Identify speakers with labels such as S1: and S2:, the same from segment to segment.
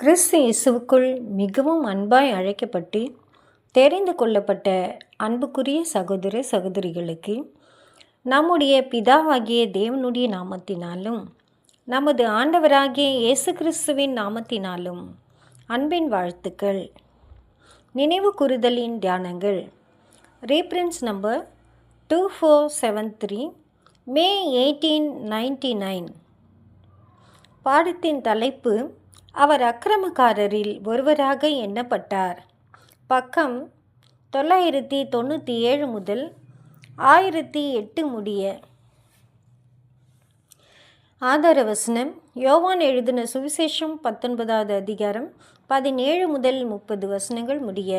S1: கிறிஸ்து இயேசுவுக்குள் மிகவும் அன்பாய் அழைக்கப்பட்டு தெரிந்து கொள்ளப்பட்ட அன்புக்குரிய சகோதர சகோதரிகளுக்கு நம்முடைய பிதாவாகிய தேவனுடைய நாமத்தினாலும் நமது ஆண்டவராகிய இயேசு கிறிஸ்துவின் நாமத்தினாலும் அன்பின் வாழ்த்துக்கள். நினைவு கூறுதலின் தியானங்கள். ரீப்ரன்ஸ் நம்பர் 2473 மே 1899. பாடத்தின் தலைப்பு அவர் அக்கிரமக்காரரில் ஒருவராக எண்ணப்பட்டார். பக்கம் 997 முதல் 1008 முடிய. ஆதார வசனம் யோவான் எழுதின சுவிசேஷம் 19வது அதிகாரம் 17 முதல் 30 வசனங்கள் முடிய.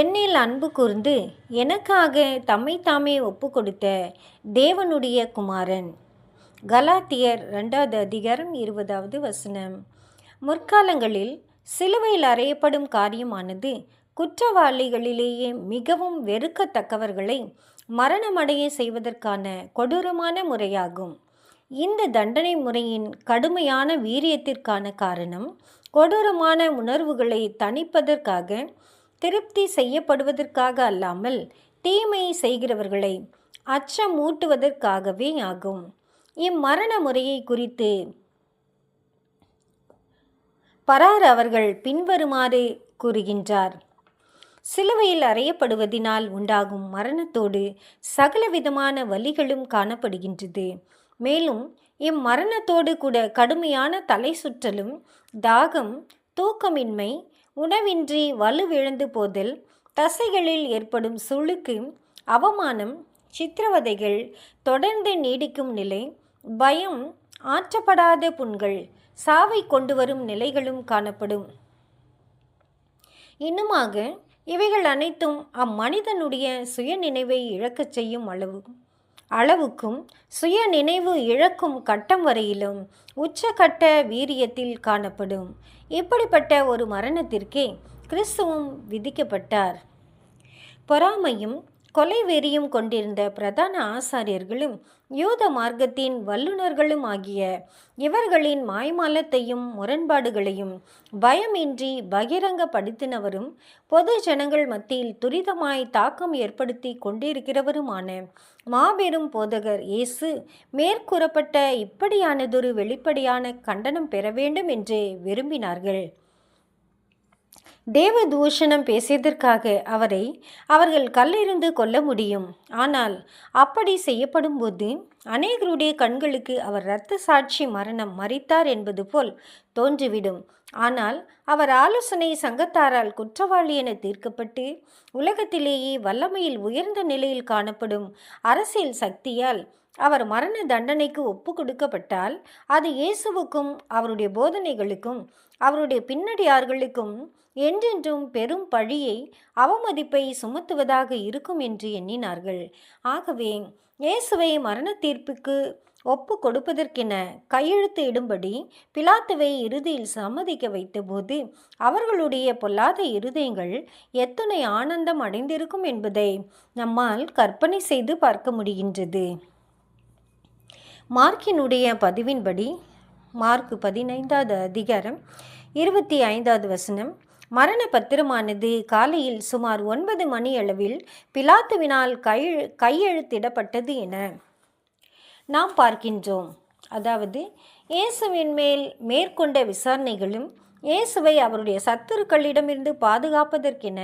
S1: என்னில் அன்பு கூர்ந்து எனக்காக தம்மை தாமே ஒப்பு கொடுத்த தேவனுடைய குமாரன். கலாத்தியர் 2வது அதிகாரம் 20வது வசனம். முற்காலங்களில் சிலுவையில் அறையப்படும் காரியமானது குற்றவாளிகளிலேயே மிகவும் வெறுக்கத்தக்கவர்களை மரணமடைய செய்வதற்கான கொடூரமான முறையாகும். இந்த தண்டனை முறையின் கடுமையான வீரியத்திற்கான காரணம் கொடூரமான உணர்வுகளை தணிப்பதற்காக, திருப்தி செய்யப்படுவதற்காக அல்லாமல் தீமை செய்கிறவர்களை அச்சமூட்டுவதற்காகவே ஆகும். இம்மரண முறையை குறித்து பரார் அவர்கள் பின்வருமாறு கூறுகின்றார். சிலுவையில் அறையப்படுவதினால் உண்டாகும் மரணத்தோடு சகலவிதமான வலிகளும் காணப்படுகின்றது. மேலும் இம்மரணத்தோடு கூட கடுமையான தலை சுற்றலும், தாகம், தூக்கமின்மை, உணவின்றி வலுவிழந்து போதல், தசைகளில் ஏற்படும் சுளுக்கு, அவமானம், சித்திரவதைகள், தொடர்ந்து நீடிக்கும் நிலை, பயம், ஆற்றப்படாத புண்கள், சாவை கொண்டு வரும் நிலைகளும் காணப்படும். இன்னுமாக இவைகள் அனைத்தும் அம்மனிதனுடைய சுய நினைவை இழக்கச் செய்யும் அளவுக்கும் சுய நினைவு இழக்கும் கட்டம் வரையிலும் உச்சகட்ட வீரியத்தில் காணப்படும். இப்படிப்பட்ட ஒரு மரணத்திற்கே கிறிஸ்துவும் விதிக்கப்பட்டார். பொறாமையும் கொலை வெறியும் கொண்டிருந்த பிரதான ஆசாரியர்களும் யூத மார்க்கத்தின் வல்லுநர்களும் ஆகிய இவர்களின் மாய்மாலத்தையும் முரண்பாடுகளையும் பயமின்றி பகிரங்கப்படுத்தினவரும் பொது ஜனங்கள் மத்தியில் துரிதமாய் தாக்கம் ஏற்படுத்தி கொண்டிருக்கிறவருமான மாபெரும் போதகர் இயேசு மேற்கூறப்பட்ட இப்படியானதொரு வெளிப்படையான கண்டனம் பெற வேண்டும் என்று விரும்பினார்கள். தேவ தூஷணம் பேசியதற்காக அவரை அவர்கள் கல்லெறிந்து கொல்ல முடியும். ஆனால் அப்படி செய்யப்படும் போது அநேகருடைய கண்களுக்கு அவர் இரத்த சாட்சி மரணம் மரித்தார் என்பது போல் தோன்றிவிடும். ஆனால் அவர் ஆலோசனை சங்கத்தாரால் குற்றவாளி என தீர்க்கப்பட்டு உலகத்திலேயே வல்லமையில் உயர்ந்த நிலையில் காணப்படும் அரசியல் சக்தியால் அவர் மரண தண்டனைக்கு ஒப்பு கொடுக்கப்பட்டால் அது இயேசுவுக்கும் அவருடைய போதனைகளுக்கும் அவருடைய பின்னடியார்களுக்கும் என்றென்றும் பெரும் பழியை, அவமதிப்பை சுமத்துவதாக இருக்கும் என்று எண்ணினார்கள். ஆகவே இயேசுவை மரண தீர்ப்புக்கு ஒப்பு கொடுப்பதற்கென கையெழுத்து இடும்படி பிலாத்துவை இறுதியில் சம்மதிக்க வைத்தபோது அவர்களுடைய பொல்லாத இருதயங்கள் எத்துணை ஆனந்தம் அடைந்திருக்கும் என்பதை நம்மால் கற்பனை செய்து பார்க்க முடிகின்றது. மார்க்கினுடைய பதிவின்படி மார்க் 15வது அதிகாரம் 25வது வசனம், மரண பத்திரமானது காலையில் சுமார் 9 மணி அளவில் பிலாத்துவினால் கையெழுத்திடப்பட்டது என நாம் பார்க்கின்றோம். அதாவது இயேசுவின் மேல் மேற்கொண்ட விசாரணைகளும் இயேசுவை அவருடைய சத்துருக்களிடமிருந்து பாதுகாப்பதற்கென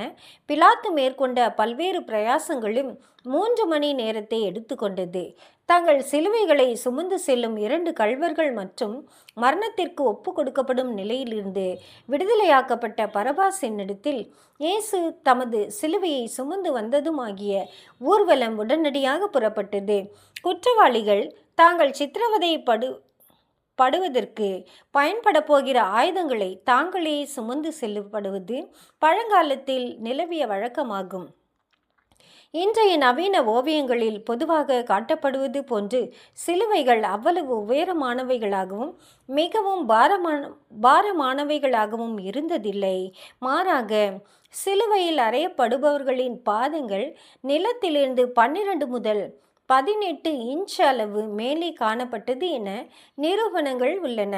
S1: பிலாத்து மேற்கொண்ட பல்வேறு பிரயாசங்களும் 3 மணி நேரத்தை எடுத்துக்கொண்டது. தங்கள் சிலுவைகளை சுமந்து செல்லும் 2 கள்வர்கள் மற்றும் மரணத்திற்கு ஒப்பு கொடுக்கப்படும் நிலையிலிருந்து விடுதலையாக்கப்பட்ட பரபாஸ் என்னிடத்தில் இயேசு தமது சிலுவையை சுமந்து வந்ததுமாகிய ஊர்வலம் உடனடியாக புறப்பட்டது. குற்றவாளிகள் தாங்கள் சித்திரவதைப்படுவதற்கு பயன்பட போகிற ஆயுதங்களை தாங்களே சுமந்து செல்லப்படுவது பழங்காலத்தில் நிலவிய வழக்கமாகும். இன்றைய நவீன ஓவியங்களில் பொதுவாக காட்டப்படுவது போன்று சிலுவைகள் அவ்வளவு உயரமானவைகளாகவும் மிகவும் பாரமானவைகளாகவும் இருந்ததில்லை. மாறாக சிலுவையில் அறையப்படுபவர்களின் பாதங்கள் நிலத்திலிருந்து 12 முதல் 18 இன்ச் அளவு மேலே காணப்பட்டது என நிரூபணங்கள் உள்ளன.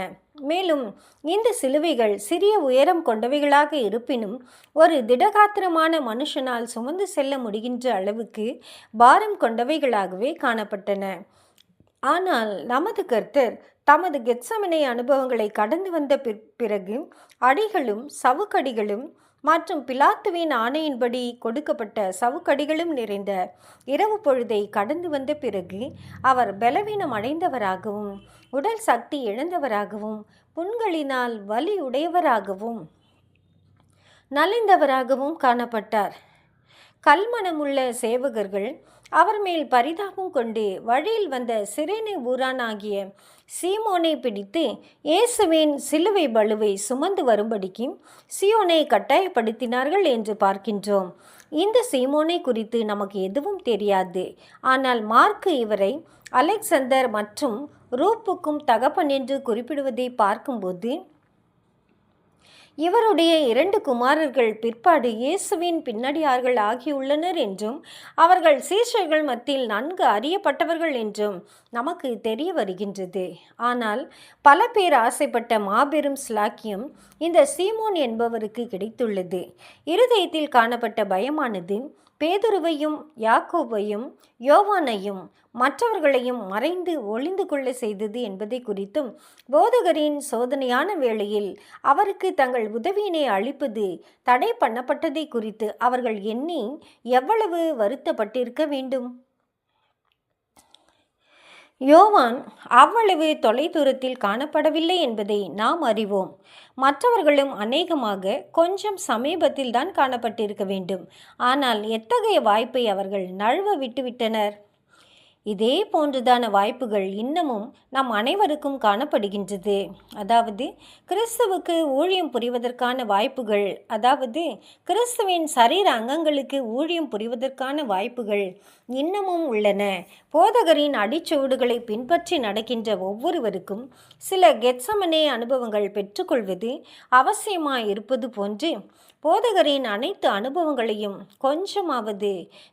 S1: மேலும் இந்த சிலுவைகள் சிறிய உயரம் கொண்டவைகளாக இருப்பினும் ஒரு திடகாத்திரமான மனுஷனால் சுமந்து செல்ல முடிகின்ற அளவுக்கு பாரம் கொண்டவைகளாகவே காணப்பட்டன. ஆனால் நமது கர்த்தர் தமது கெத்சமனே அனுபவங்களை கடந்து வந்த பிறகு அடிகளும் சவுக்கடிகளும் மற்றும் பிலாத்துவின் ஆணையின்படி கொடுக்கப்பட்ட சவுக்கடிகளும் நிறைந்த இரவு பொழுதை கடந்து வந்த பிறகு அவர் பலவீனம் அடைந்தவராகவும் உடல் சக்தி இழந்தவராகவும் புண்களினால் வலி உடையவராகவும் நலிந்தவராகவும் காணப்பட்டார். கல்மனமுள்ள சேவகர்கள் அவர் மேல் பரிதாபம் கொண்டு வழியில் வந்த சிரேனே ஊரானாகிய சீமோனை பிடித்து இயேசுவின் சிலுவை பளுவை சுமந்து வரும்படிக்கு சீயோனை கட்டாயப்படுத்தினார்கள் என்று பார்க்கின்றோம். இந்த சீமோனை குறித்து நமக்கு எதுவும் தெரியாது. ஆனால் மார்க்கு இவரை அலெக்சந்தர் மற்றும் ரூப்புக்கும் தகப்பன் என்று குறிப்பிடுவதை பார்க்கும்போது இவருடைய 2 குமாரர்கள் பிற்பாடு இயேசுவின் பின்னடியார்கள் ஆகியுள்ளனர் என்றும் அவர்கள் சீஷர்கள் மத்தியில் நன்கு அறியப்பட்டவர்கள் என்றும் நமக்கு தெரிய வருகின்றது. ஆனால் பல பேர் ஆசைப்பட்ட மாபெரும் ஸ்லாக்கியம் இந்த சீமோன் என்பவருக்கு கிடைத்துள்ளது. இருதயத்தில் காணப்பட்ட பயமானது பேதுருவையும் யாக்கோபையும் யோவானையும் மற்றவர்களையும் மறைந்து ஒளிந்து கொள்ள செய்தது என்பதை குறித்தும் போதகரின் சோதனையான வேளையில் அவருக்கு தங்கள் உதவியினை அளிப்பது தடை பண்ணப்பட்டதை குறித்து அவர்கள் எண்ணி எவ்வளவு வருத்தப்பட்டிருக்க வேண்டும். யோவான் அவ்வளவு தொலைதூரத்தில் காணப்படவில்லை என்பதை நாம் அறிவோம். மற்றவர்களும் அநேகமாக கொஞ்சம் சமீபத்தில் தான் காணப்பட்டிருக்க வேண்டும். ஆனால் எத்தகைய வாய்ப்பை அவர்கள் நழுவ விட்டுவிட்டனர். இதே போன்றதான வாய்ப்புகள் இன்னமும் நம் அனைவருக்கும் காணப்படுகின்றது. அதாவது கிறிஸ்துவுக்கு ஊழியம் புரிவதற்கான வாய்ப்புகள், அதாவது கிறிஸ்துவின் சரீர அங்கங்களுக்கு ஊழியம் புரிவதற்கான வாய்ப்புகள் இன்னமும் உள்ளன. போதகரின் அடிச்சுவடுகளை பின்பற்றி நடக்கின்ற ஒவ்வொருவருக்கும் சில கெத்சமனே அனுபவங்கள் பெற்றுக்கொள்வது அவசியமாயிருப்பது போன்று போதகரின் அனைத்து அனுபவங்களையும் கொஞ்சமாவது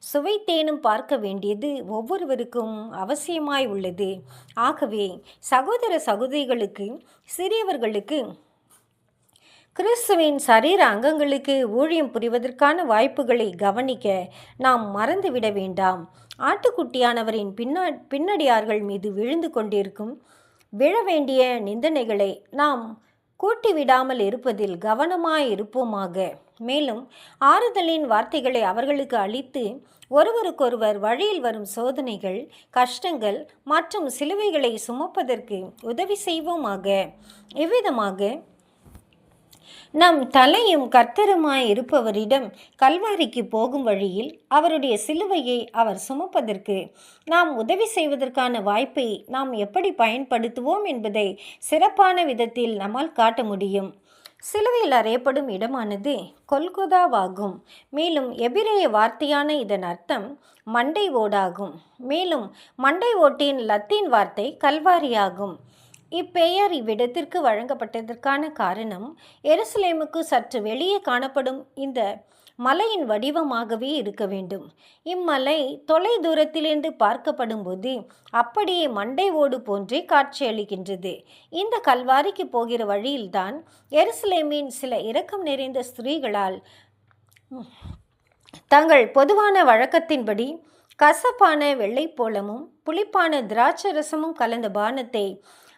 S1: சுவைத்தேனும் பார்க்க வேண்டியது ஒவ்வொருவருக்கும் அவசியமாய் உள்ளது. ஆகவே சகோதர சகோதரிகளுக்கு, சிறியவர்களுக்கு கிறிஸ்துவின் சரீர அங்கங்களுக்கு ஊழியம் புரிவதற்கான வாய்ப்புகளை கவனிக்க நாம் மறந்துவிட வேண்டாம். ஆட்டுக்குட்டியானவரின் பின்னடியார்கள் மீது விழுந்து கொண்டிருக்கும் விழ வேண்டிய நிந்தனைகளை நாம் கூட்டிவிடாமல் இருப்பதில் கவனமாயிருப்போமாக. மேலும் ஆறுதலின் வார்த்தைகளை அவர்களுக்கு அளித்து ஒருவருக்கொருவர் வழியில் வரும் சோதனைகள், கஷ்டங்கள் மற்றும் சிலுவைகளை சுமப்பதற்கு உதவி செய்வோமாக. இவ்விதமாக நம் தலையும் கர்த்தருமாய் இருப்பவரிடம் கல்வாரிக்கு போகும் வழியில் அவருடைய சிலுவையை அவர் சுமப்பதற்கு நாம் உதவி செய்வதற்கான வாய்ப்பை நாம் எப்படி பயன்படுத்துவோம் என்பதை சிறப்பான விதத்தில் நம்மால் காட்ட முடியும். சிலுவையில் அறையப்படும் இடமானது கொல்கொதாவாகும். மேலும் எபிரேய வார்த்தையான இதன் அர்த்தம் மண்டை ஓடாகும். மேலும் மண்டை ஓட்டின் லத்தீன் வார்த்தை கல்வாரியாகும். இப்பெயர் இவ்விடத்திற்கு வழங்கப்பட்டதற்கான காரணம் எருசலேமுக்கு சற்று வெளியே காணப்படும் இந்த மலையின் வடிவமாகவே இருக்க வேண்டும். இம்மலை தொலை தூரத்திலிருந்து பார்க்கப்படும் போது அப்படியே மண்டை ஓடு போன்றே காட்சியளிக்கின்றது. இந்த கல்வாரிக்கு போகிற வழியில்தான் எருசலேமின் சில இரக்கம் நிறைந்த ஸ்திரீகளால் தங்கள் பொதுவான வழக்கத்தின்படி கசப்பான வெள்ளைப்போளமும் புளிப்பான திராட்சரசமும் கலந்த பானத்தை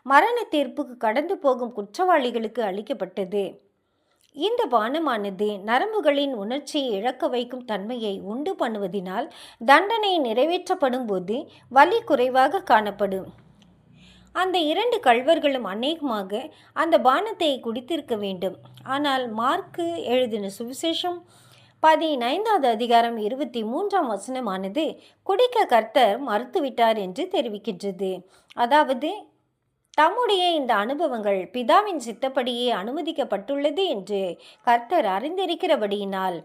S1: மரண தீர்ப்புக்கு கடந்து போகும் குற்றவாளிகளுக்கு அளிக்கப்பட்டது. இந்த பானமானது நரம்புகளின் உணர்ச்சியை இழக்க வைக்கும் தன்மையை உண்டு பண்ணுவதினால் தண்டனை நிறைவேற்றப்படும் போது வலி குறைவாக காணப்படும். அந்த 2 கள்வர்களும் அநேகமாக அந்த பானத்தை குடித்திருக்க வேண்டும். ஆனால் மார்க்கு எழுதின சுவிசேஷம் 15வது அதிகாரம் 23ஆம் வசனமானது குடிக்க கர்த்தர் மறுத்துவிட்டார் என்று தெரிவிக்கின்றது. அதாவது தம்முடைய இந்த அனுபவங்கள் பிதாவின் சித்தப்படியே அனுமதிக்கப்பட்டுள்ளது என்று கர்த்தர் அறிந்திருக்கிறபடியினால்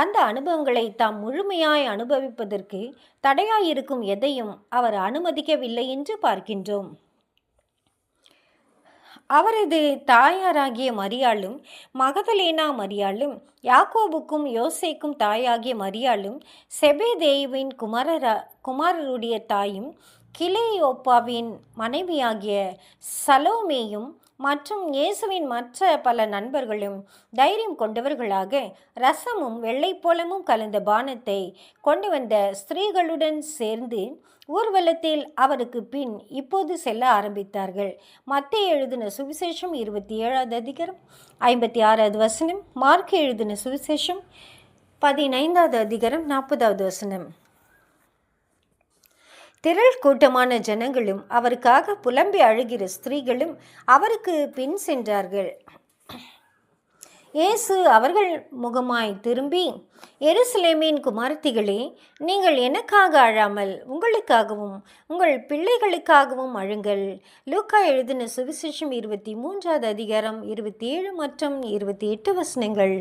S1: அந்த அனுபவங்களை தாம் முழுமையாய் அனுபவிப்பதற்கு தடையாயிருக்கும் எதையும் அவர் அனுமதிக்கவில்லை என்று பார்க்கின்றோம். அவரது தாயாராகிய மரியாளும் மகதலேனா மரியாளும் யாக்கோபுக்கும் யோசேக்கும் தாயாகிய மரியாளும் செபெதேயுவின் குமாரருடைய தாயும் கிலேயோப்பாவின் மனைவியாகிய சலோமேயும் மற்றும் இயேசுவின் மற்ற பல நண்பர்களும் தைரியம் கொண்டவர்களாக ரசமும் வெள்ளைப்போளமும் கலந்த பானத்தை கொண்டு வந்த ஸ்திரீகளுடன் சேர்ந்து ஊர்வலத்தில் அவருக்கு பின் இப்போது செல்ல ஆரம்பித்தார்கள். மத்தேயு எழுதின சுவிசேஷம் 27வது அதிகாரம் 56வது வசனம், மார்க்கு எழுதின சுவிசேஷம் 15வது அதிகாரம் 40வது வசனம். திரள் கூட்டமான ஜனங்களும் அவருக்காக புலம்பி அழுகிற ஸ்திரீகளும் அவருக்கு பின் சென்றார்கள். இயேசு அவர்கள் முகமாய் திரும்பி, எருசலேமின் குமாரத்திகளே, நீங்கள் எனக்காக அழாமல் உங்களுக்காகவும் உங்கள் பிள்ளைகளுக்காகவும் அழுங்கள். லூக்கா எழுதின சுவிசேஷம் 23வது அதிகாரம் 27 மற்றும் 28 வசனங்கள்.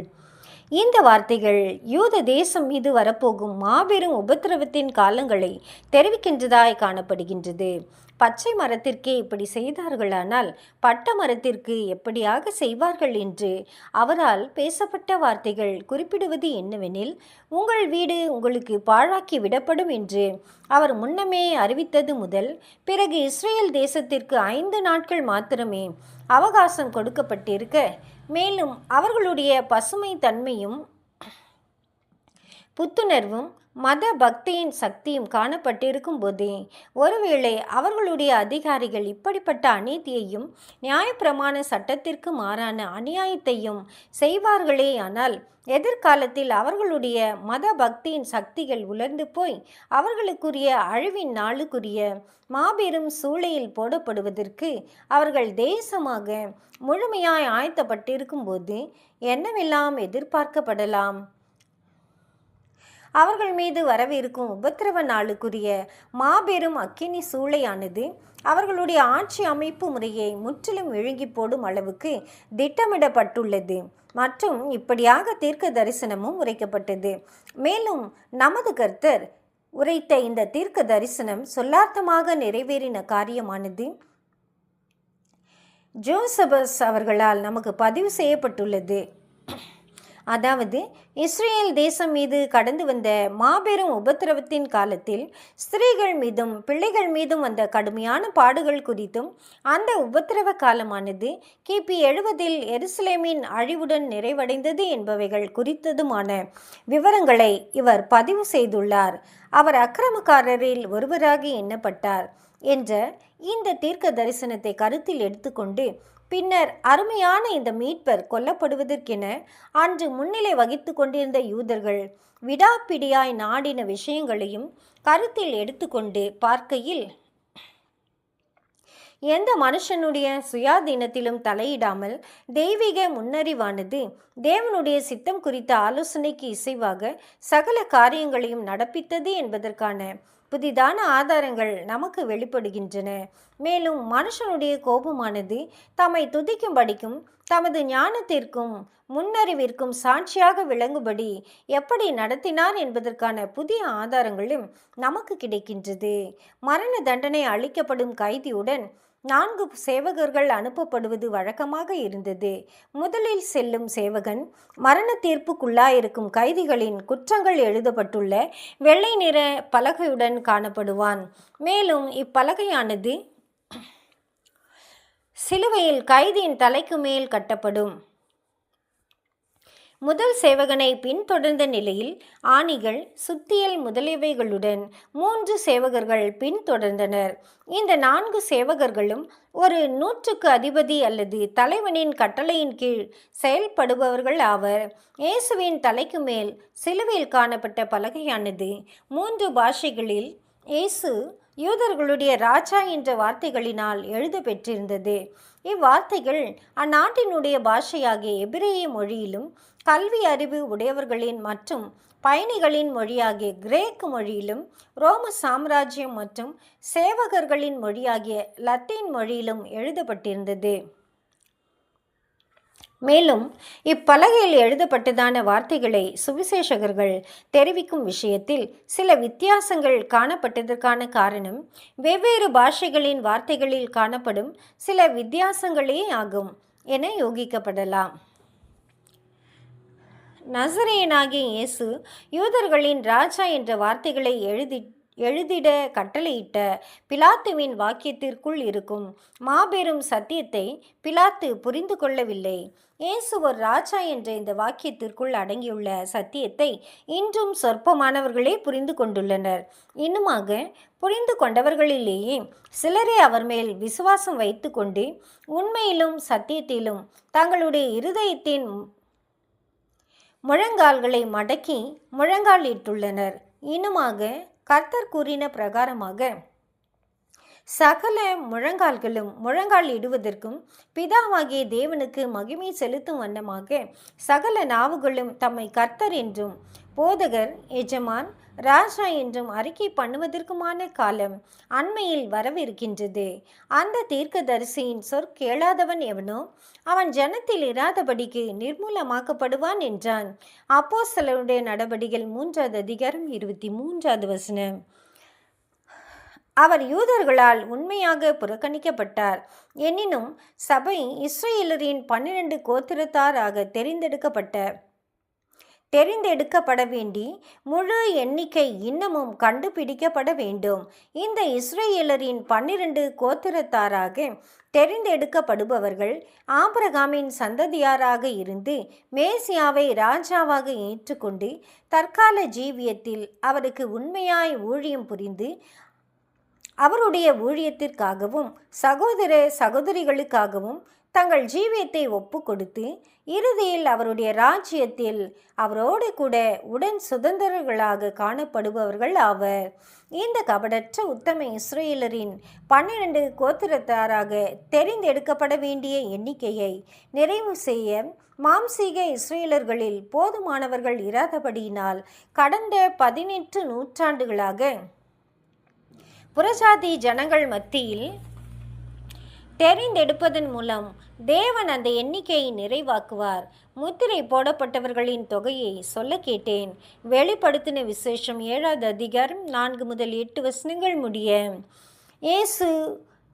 S1: இந்த வார்த்தைகள் யூத தேசம் மீது வரப்போகும் மாபெரும் உபத்திரவத்தின் காலங்களை தெரிவிக்கின்றதாய் காணப்படுகின்றது. பச்சை மரத்திற்கே இப்படி செய்தார்களானால் பட்ட மரத்திற்கு எப்படியாக செய்வார்கள் என்று அவரால் பேசப்பட்ட வார்த்தைகள் குறிப்பிடுவது என்னவெனில், உங்கள் வீடு உங்களுக்கு பாழாக்கி விடப்படும் என்று அவர் முன்னமே அறிவித்தது முதல் பிறகு இஸ்ரேல் தேசத்திற்கு 5 நாட்கள் மாத்திரமே அவகாசம் கொடுக்கப்பட்டிருக்க, மேலும் அவர்களுடைய பசுமை தன்மையும் புத்துணர்வும் மத பக்தியின் சக்தியும் காணப்பட்டிருக்கும் போதே ஒருவேளை அவர்களுடைய அதிகாரிகள் இப்படிப்பட்ட அநீதியையும் நியாயப்பிரமாண சட்டத்திற்கு மாறான அநியாயத்தையும் செய்வார்களேயானால் எதிர்காலத்தில் அவர்களுடைய மத பக்தியின் சக்திகள் உலர்ந்து போய் அவர்களுக்குரிய அழிவின் நாளுக்குரிய மாபெரும் சூளையில் போடப்படுவதற்கு அவர்கள் தேசமாக முழுமையாய் ஆயத்தப்பட்டிருக்கும் போது என்னவெல்லாம் எதிர்பார்க்கப்படலாம்? அவர்கள் மீது வரவிருக்கும் உபத்திரவ நாளுக்குரிய மாபெரும் அக்கினி சூளையானது அவர்களுடைய ஆட்சி அமைப்பு முறையை முற்றிலும் விழுங்கி போடும் அளவுக்கு திட்டமிடப்பட்டுள்ளது மற்றும் இப்படியாக தீர்க்க தரிசனமும் உரைக்கப்பட்டது. மேலும் நமது கர்த்தர் உரைத்த இந்த தீர்க்க தரிசனம் சொல்லார்த்தமாக நிறைவேறின காரியமானது ஜோசபஸ் அவர்களால் நமக்கு பதிவு செய்யப்பட்டுள்ளது. அதாவது, இஸ்ரேல் தேசம் மீது கடந்து வந்த மாபெரும் உபத்திரவத்தின் காலத்தில் ஸ்திரீகள் மீதும் பிள்ளைகள் மீதும் வந்த கடுமையான பாடுகள் குறித்தும் அந்த உபத்திரவ காலமானது கிபி 70 எருசலேமின் அழிவுடன் நிறைவடைந்தது என்பவைகள் குறித்ததுமான விவரங்களை இவர் பதிவு செய்துள்ளார். அவர் அக்கிரமக்காரரில் ஒருவராக எண்ணப்பட்டார் என்ற இந்த தீர்க்க தரிசனத்தை கருத்தில் எடுத்துக்கொண்டு பின்னர் அருமையான இந்த மீட்பர் கொல்லப்படுவதற்கென அன்று முன்னிலை வகித்து கொண்டிருந்த யூதர்கள் விடாப்பிடியாய் நாடின விஷயங்களையும் கருத்தில் எடுத்துக்கொண்டு பார்க்கையில், எந்த மனுஷனுடைய சுயாதீனத்திலும் தலையிடாமல் தெய்வீக முன்னறிவானது தேவனுடைய சித்தம் குறித்த ஆலோசனைக்கு இசைவாக சகல காரியங்களையும் நடப்பித்தது என்பதற்கான புதிதான ஆதாரங்கள் நமக்கு வெளிப்படுகின்றன. மேலும் மனுஷனுடைய கோபமானது தம்மை துதிக்கும்படிக்கும் தமது ஞானத்திற்கும் முன்னறிவிற்கும் சாட்சியாக விளங்கும்படி எப்படி நடத்தினார் என்பதற்கான புதிய ஆதாரங்களும் நமக்கு கிடைக்கின்றது. மரண தண்டனை அளிக்கப்படும் கைதியுடன் 4 சேவகர்கள் அனுப்பப்படுவது வழக்கமாக இருந்தது. முதலில் செல்லும் சேவகன் மரண தீர்ப்புக்குள்ளாயிருக்கும் கைதிகளின் குற்றங்கள் எழுதப்பட்டுள்ள வெள்ளை நிற பலகையுடன் காணப்படுவான். மேலும் இப்பலகையானது சிலுவையில் கைதியின் தலைக்கு மேல் கட்டப்படும். முதல் சேவகனை பின்தொடர்ந்த நிலையில் ஆணிகள், சுத்தியல் முதலியவைகளுடன் 3 சேவகர்கள் பின்தொடர்ந்தனர். இந்த 4 சேவகர்களும் ஒரு 100க்கு அதிபதி அல்லது தலைவனின் கட்டளையின் கீழ் செயல்படுபவர்கள் ஆவர். இயேசுவின் தலைக்கு மேல் சிலுவையில் காணப்பட்ட பலகையானது 3 பாஷைகளில் இயேசு யூதர்களுடைய ராஜா என்ற வார்த்தைகளினால் எழுத பெற்றிருந்தது. இவ்வார்த்தைகள் அந்நாட்டினுடைய பாஷையாகிய எபிரேய மொழியிலும் கல்வி அறிவு உடையவர்களின் மற்றும் பயணிகளின் மொழியாகிய கிரேக்கு மொழியிலும் ரோம சாம்ராஜ்யம் மற்றும் சேவகர்களின் மொழியாகிய லத்தீன் மொழியிலும் எழுதப்பட்டிருந்தது. மேலும் இப்பலகையில் எழுதப்பட்டதான வார்த்தைகளை சுவிசேஷகர்கள் தெரிவிக்கும் விஷயத்தில் சில வித்தியாசங்கள் காணப்பட்டதற்கான காரணம் வெவ்வேறு பாஷைகளின் வார்த்தைகளில் காணப்படும் சில வித்தியாசங்களே ஆகும் என யோகிக்கப்படலாம். நசரேயனாகிய இயேசு யூதர்களின் ராஜா என்ற வார்த்தைகளை எழுதிட கட்டளையிட்ட பிலாத்துவின் வாக்கியத்திற்குள் இருக்கும் மாபெரும் சத்தியத்தை பிலாத்து புரிந்து கொள்ளவில்லை. இயேசு ஒரு ராஜா என்ற இந்த வாக்கியத்திற்குள் அடங்கியுள்ள சத்தியத்தை இன்றும் சொற்பமானவர்களே புரிந்து கொண்டுள்ளனர். இன்னுமாக புரிந்து கொண்டவர்களிலேயே சிலரே அவர் மேல் விசுவாசம் வைத்து கொண்டு உண்மையிலும் சத்தியத்திலும் தங்களுடைய இருதயத்தின் முழங்கால்களை மடக்கி முழங்காலிட்டுள்ளனர். இன்னுமாக கர்த்தர் கூறின பிரகாரமாக சகல முழங்கால்களும் முழங்கால் இடுவதற்கும் பிதாவாகிய தேவனுக்கு மகிமை செலுத்தும் வண்ணமாக சகல நாவுகளும் தம்மை கர்த்தர் என்றும் போதகர், எஜமான், ராஜா என்றும் அறிக்கை பண்ணுவதற்குமான காலம் அண்மையில் வரவிருக்கின்றது. அந்த தீர்க்கதரிசியின் கேளாதவன் எவனோ அவன் ஜனத்தில் இராதபடிக்கு நிர்மூலமாக்கப்படுவான் என்றான். அப்போஸ்தலருடைய நடபடிகள் 3வது அதிகாரம் 23வது வசனம். அவர் யூதர்களால் உண்மையாக புறக்கணிக்கப்பட்டார். எனினும் சபை இஸ்ரவேலரின் 12 கோத்திரத்தாராக தெரிந்தெடுக்கப்பட வேண்டி முழு எண்ணிக்கை இன்னமும் கண்டுபிடிக்கப்பட வேண்டும். இந்த இஸ்ரவேலரின் 12 கோத்திரத்தாராக தெரிந்தெடுக்கப்படுபவர்கள் ஆபிரகாமின் சந்ததியாராக இருந்து மேசியாவை ராஜாவாக ஏற்றுக்கொண்டு தற்கால ஜீவியத்தில் அவருக்கு உண்மையாய் ஊழியம் புரிந்து அவருடைய ஊழியத்திற்காகவும் சகோதர சகோதரிகளுக்காகவும் தங்கள் ஜீவியத்தை ஒப்பு கொடுத்து இறுதியில் அவருடைய ராஜ்யத்தில் அவரோடு கூட உடன் சுதந்திரர்களாக காணப்படுபவர்கள் ஆவர். இந்த கபடற்ற உத்தம இஸ்ரவேலரின் 12 கோத்திரத்தாராக தெரிந்தெடுக்கப்பட வேண்டிய எண்ணிக்கையை நிறைவு செய்ய மாம்சீக இஸ்ரவேலர்களில் போதுமானவர்கள் இராதபடியினால் கடந்த 18 நூற்றாண்டுகளாக புறஜாதி ஜனங்கள் மத்தியில் தெரிந்தெடுப்பதன் மூலம் தேவன் அந்த எண்ணிக்கையை நிறைவாக்குவார். முத்திரை போடப்பட்டவர்களின் தொகையை சொல்ல கேட்டேன். வெளிப்படுத்தின விசேஷம் 7வது அதிகாரம் 4 முதல் 8 வசனங்கள் முடிய. இயேசு